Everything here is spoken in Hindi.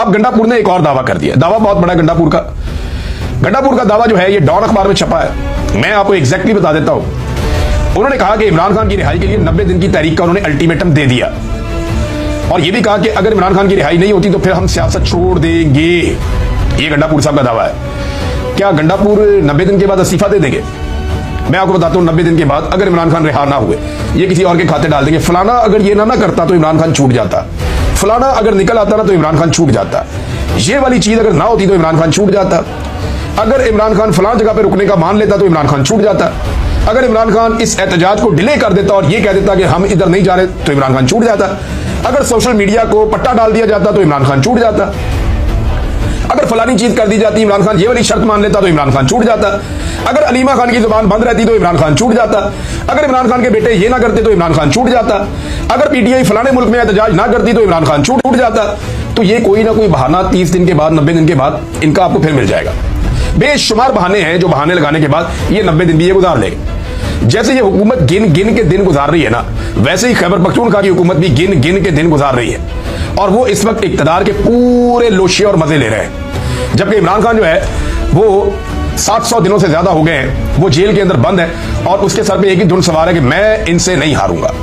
अब गंडापुर ने एक और दावा कर दिया, दावा बहुत बड़ा गंडापुर का दावा जो है ये डॉन अखबार में छपा है। मैं आपको एग्जैक्टली बता देता हूं। उन्होंने कहा कि इमरान खान की रिहाई के लिए 90 दिन की तहरीक का उन्होंने अल्टीमेटम दे दिया और ये भी कहा कि अगर इमरान खान की रिहाई नहीं होती तो फिर हम सियासत छोड़ देंगे। ये गंडापुर साहब का दावा है। क्या गंडापुर 90 दिन के बाद इस्तीफा दे देंगे? मैं आपको बताता हूं, 90 दिन के बाद अगर इमरान खान रिहा ना हुए, ये किसी और के खाते डाल देंगे। फलाना अगर ये ना करता तो इमरान खान छूट जाता, फलाना अगर निकल आता ना तो इमरान खान छूट जाता, ये वाली चीज अगर ना होती तो इमरान खान छूट जाता, अगर इमरान खान फलां जगह पे रुकने का मान लेता तो इमरान खान छूट जाता, अगर इमरान खान इस एहतजाज को डिले कर देता और ये कह देता कि हम इधर नहीं जा रहे तो इमरान खान छूट जाता, अगर सोशल मीडिया को पट्टा डाल दिया जाता तो इमरान खान छूट जाता, अगर फलानी चीज कर दी जाती इमरान खान ये वाली शर्त मान लेता तो इमरान खान छूट जाता, अगर अलीमा खान की जुबान बंद रहती तो इमरान खान छूट जाता, अगर इमरान खान के बेटे ये ना करते तो इमरान खान छूट जाता, अगर पीटीआई फलाने मुल्क में एहतजाज ना करती तो इमरान खान छूट जाता। तो ये कोई ना कोई बहाना 30 दिन के बाद 90 दिन के बाद इनका आपको फिर मिल जाएगा। बेशुमार बहाने हैं जो बहाने लगाने के बाद ये 90 दिन भी ये गुजार लेंगे। जैसे ये हुकूमत गिन गिन के दिन गुजार रही है ना, वैसे ही खैबर पख्तूनख्वा की हुकूमत भी गिन गिन के दिन गुजार रही है और वो इस वक्त इक्तदार के पूरे लोशे और मजे ले रहे हैं। जबकि इमरान खान जो है वो 700 दिनों से ज्यादा हो गए हैं, वो जेल के अंदर बंद है और उसके सर पे एक ही धुन सवार है कि मैं इनसे नहीं हारूंगा।